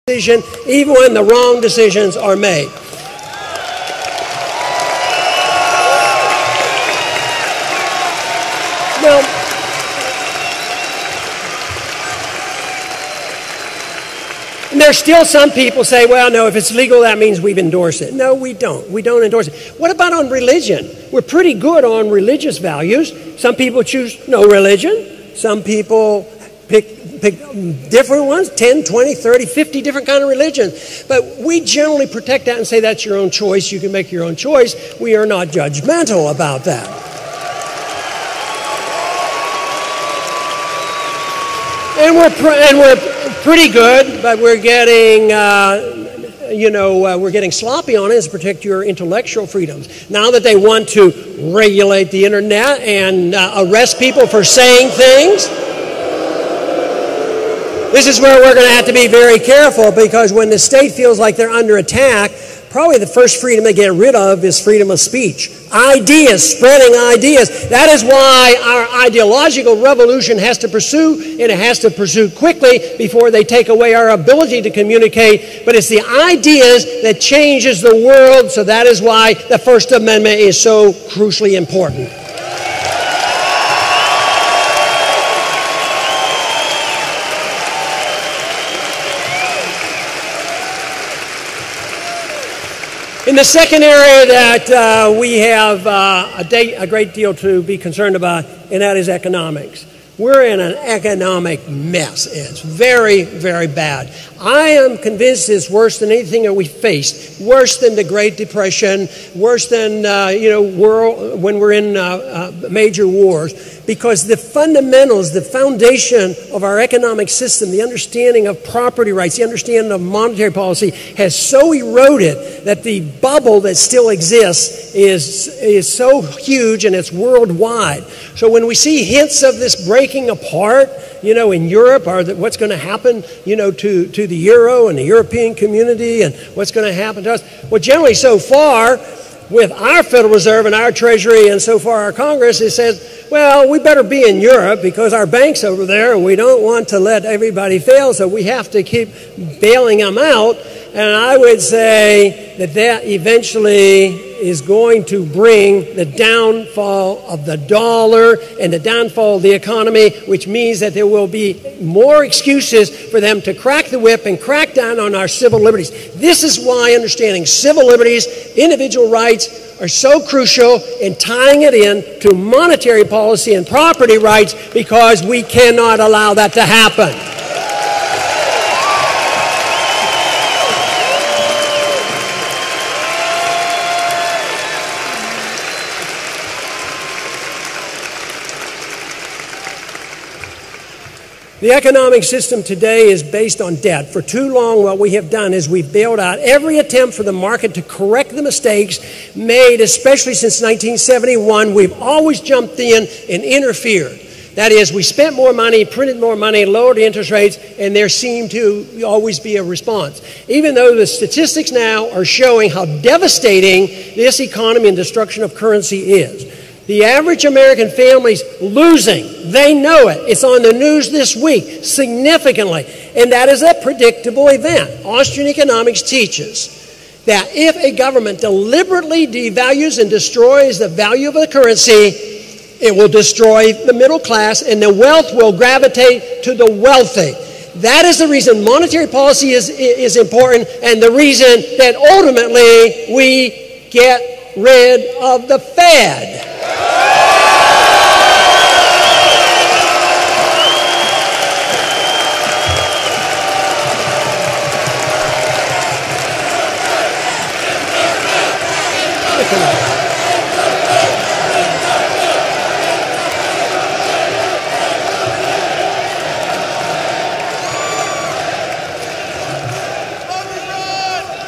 decision even when the wrong decisions are made. Now, and there's still some people say, well, no, if it's legal, that means we've endorsed it. No, we don't. We don't endorse it. What about on religion? We're pretty good on religious values. Some people choose no religion. Some people pick different ones, 10, 20, 30, 50 different kind of religions. But we generally protect that and say that's your own choice. You can make your own choice. We are not judgmental about that. And we're pretty good, but we're getting, we're getting sloppy on it to protect your intellectual freedoms. Now that they want to regulate the internet and arrest people for saying things, this is where we're going to have to be very careful, because when the state feels like they're under attack, probably the first freedom they get rid of is freedom of speech. Ideas, spreading ideas. That is why our ideological revolution has to pursue, and it has to pursue quickly before they take away our ability to communicate. But it's the ideas that changes the world, so that is why the First Amendment is so crucially important. In the second area that we have a great deal to be concerned about, and that is economics. We're in an economic mess. It's very, very bad. I am convinced it's worse than anything that we faced. Worse than the Great Depression. Worse than when we're in major wars. Because the fundamentals, the foundation of our economic system, the understanding of property rights, the understanding of monetary policy has so eroded that the bubble that still exists is so huge, and it's worldwide. So when we see hints of this breaking apart, in Europe, or what's going to happen, to the euro and the European community, and what's going to happen to us. Well, generally so far, with our Federal Reserve and our Treasury, and so far our Congress, it says, well, we better be in Europe because our bank's over there, and we don't want to let everybody fail, so we have to keep bailing them out. And I would say that eventually is going to bring the downfall of the dollar and the downfall of the economy, which means that there will be more excuses for them to crack the whip and crack down on our civil liberties. This is why understanding civil liberties, individual rights, are so crucial in tying it in to monetary policy and property rights, because we cannot allow that to happen. The economic system today is based on debt. For too long, what we have done is we've bailed out every attempt for the market to correct the mistakes made, especially since 1971. We've always jumped in and interfered. That is, we spent more money, printed more money, lowered the interest rates, and there seemed to always be a response. Even though the statistics now are showing how devastating this economy and destruction of currency is. The average American family's losing. They know it. It's on the news this week, significantly. And that is a predictable event. Austrian economics teaches that if a government deliberately devalues and destroys the value of a currency, it will destroy the middle class, and the wealth will gravitate to the wealthy. That is the reason monetary policy is important, and the reason that ultimately we get rid of the Fed.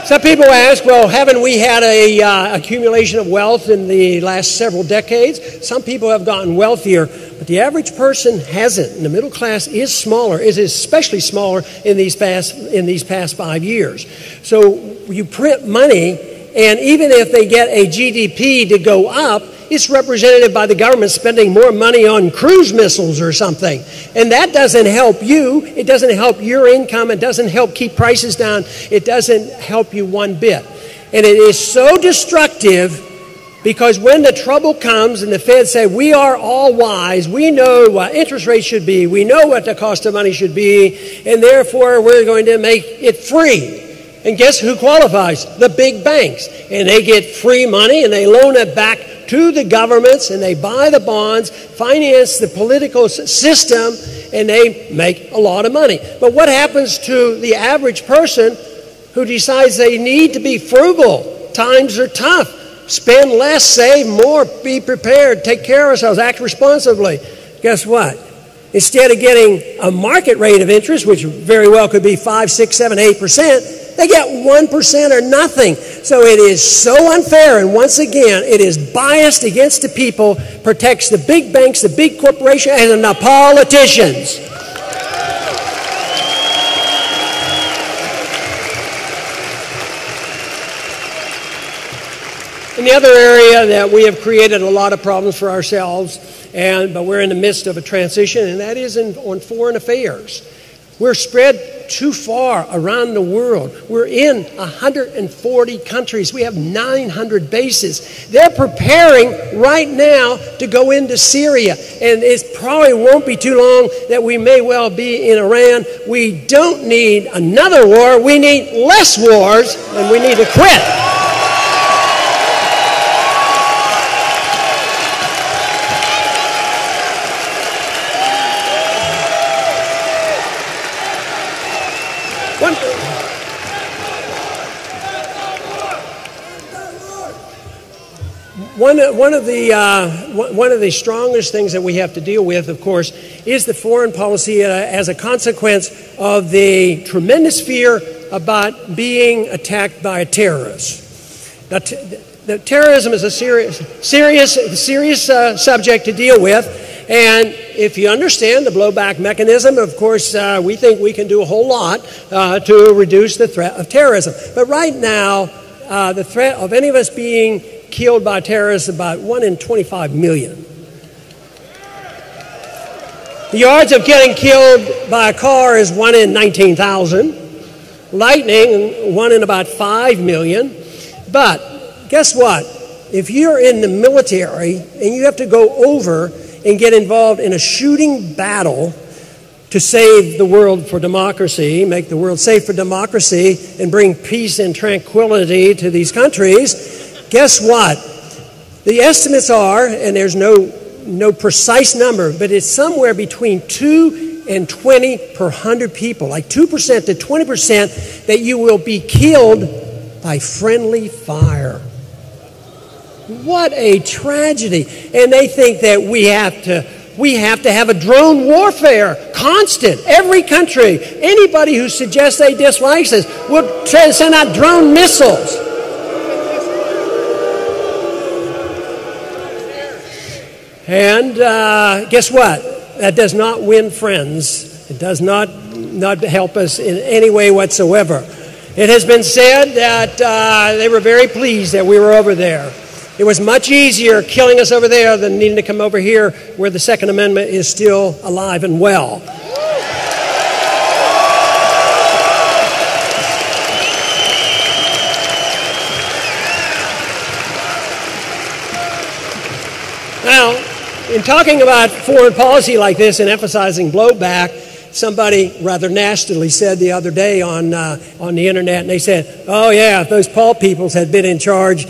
Some people ask, well, haven't we had an accumulation of wealth in the last several decades? Some people have gotten wealthier, but the average person hasn't. And the middle class is smaller. It is especially smaller in these past 5 years. So you print money, and even if they get a GDP to go up, It's represented by the government spending more money on cruise missiles or something. And that doesn't help you. It doesn't help your income. It doesn't help keep prices down. It doesn't help you one bit. And it is so destructive because when the trouble comes and the Fed say, we are all wise, we know what interest rates should be, we know what the cost of money should be, and therefore we're going to make it free. And guess who qualifies? The big banks. And they get free money and they loan it back to the governments and they buy the bonds, finance the political system, and they make a lot of money. But what happens to the average person who decides they need to be frugal? Times are tough. Spend less, save more, be prepared, take care of ourselves, act responsibly. Guess what? Instead of getting a market rate of interest, which very well could be 5, 6, 7, 8%, they get 1% or nothing. So it is so unfair, and once again, it is biased against the people, protects the big banks, the big corporations, and the politicians. In the other area that we have created a lot of problems for ourselves, but we're in the midst of a transition, and that is on foreign affairs. We're spread too far around the world. We're in 140 countries. We have 900 bases. They're preparing right now to go into Syria, and it probably won't be too long that we may well be in Iran. We don't need another war. We need less wars, and we need to quit. One of the strongest things that we have to deal with, of course, is the foreign policy as a consequence of the tremendous fear about being attacked by a terrorist. Now, the terrorism is a serious subject to deal with, and if you understand the blowback mechanism, of course, we think we can do a whole lot to reduce the threat of terrorism. But right now, the threat of any of us being killed by terrorists is about 1 in 25 million. The odds of getting killed by a car is 1 in 19,000. Lightning, 1 in about 5 million. But guess what? If you're in the military and you have to go over and get involved in a shooting battle to save the world for democracy, make the world safe for democracy, and bring peace and tranquility to these countries, guess what? The estimates are, and there's no precise number, but it's somewhere between 2 and 20 per 100 people, like 2% to 20%, that you will be killed by friendly fire. What a tragedy. And they think that we have to have a drone warfare, constant. Every country, anybody who suggests they dislike us will send out drone missiles. And guess what? That does not win friends. It does not help us in any way whatsoever. It has been said that they were very pleased that we were over there. It was much easier killing us over there than needing to come over here where the Second Amendment is still alive and well. Now, in talking about foreign policy like this and emphasizing blowback, somebody rather nastily said the other day on the internet, and they said, oh yeah, if those Paul peoples had been in charge,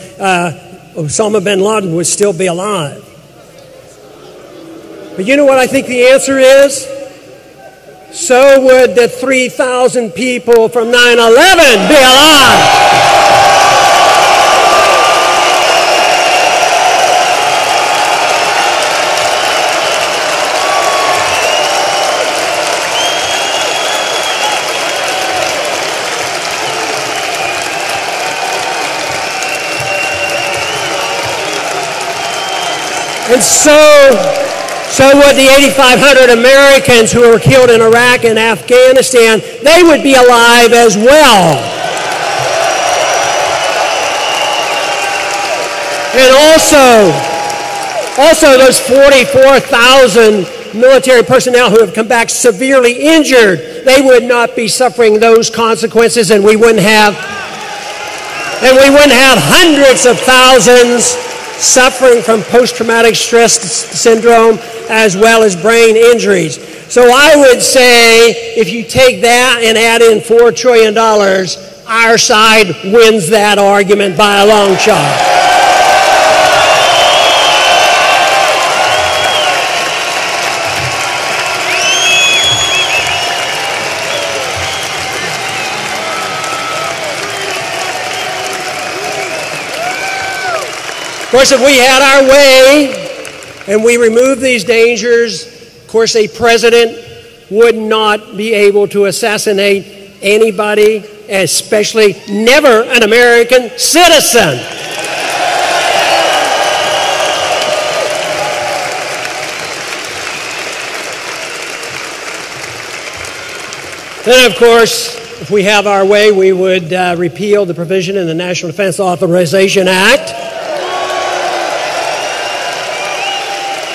Osama bin Laden would still be alive. But you know what I think the answer is? So would the 3,000 people from 9/11 be alive. And so would the 8,500 Americans who were killed in Iraq and Afghanistan. They would be alive as well. Also, those 44,000 military personnel who have come back severely injured, they would not be suffering those consequences, and we wouldn't have hundreds of thousands suffering from post-traumatic stress syndrome as well as brain injuries. So I would say if you take that and add in $4 trillion, our side wins that argument by a long shot. Of course, if we had our way and we removed these dangers, of course, a president would not be able to assassinate anybody, especially never an American citizen. Then, of course, if we have our way, we would repeal the provision in the National Defense Authorization Act.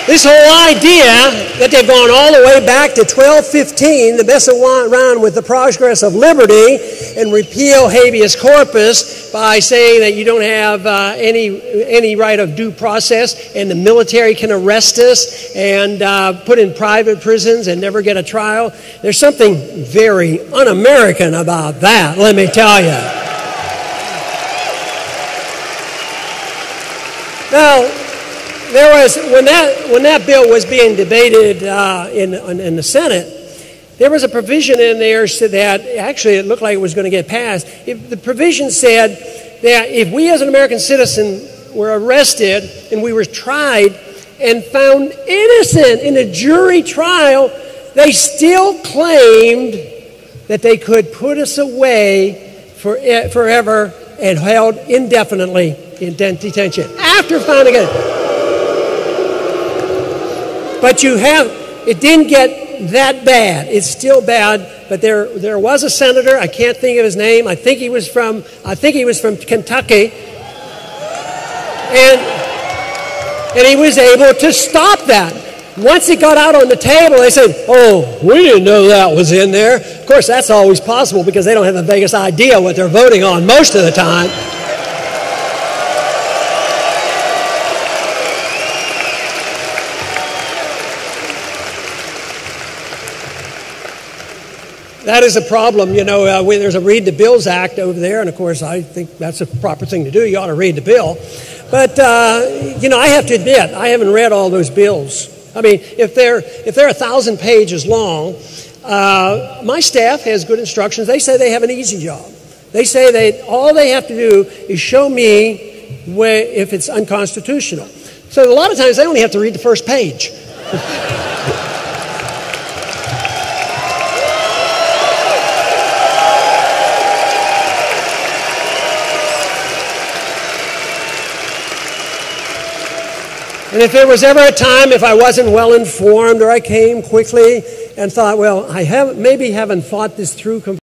This whole idea that they've gone all the way back to 1215, the mess around with the progress of liberty and repeal habeas corpus by saying that you don't have any right of due process and the military can arrest us and put in private prisons and never get a trial. There's something very un-American about that, let me tell you. Now, there was, when that bill was being debated in the Senate, there was a provision in there that actually it looked like it was going to get passed. The provision said that if we as an American citizen were arrested and we were tried and found innocent in a jury trial, they still claimed that they could put us away forever and held indefinitely in detention after finding it. But it didn't get that bad. It's still bad, but there was a senator, I can't think of his name, I think he was from Kentucky, and he was able to stop that. Once it got out on the table, they said, oh, we didn't know that was in there. Of course, that's always possible because they don't have the vaguest idea what they're voting on most of the time. That is a problem, you know. There's a Read the Bills Act over there, and of course, I think that's a proper thing to do. You ought to read the bill. But you know, I have to admit, I haven't read all those bills. I mean, if they're 1,000 pages long, my staff has good instructions. They say they have an easy job. They say all they have to do is show me if it's unconstitutional. So a lot of times, they only have to read the first page. And if there was ever a time if I wasn't well informed or I came quickly and thought, well, maybe haven't thought this through completely.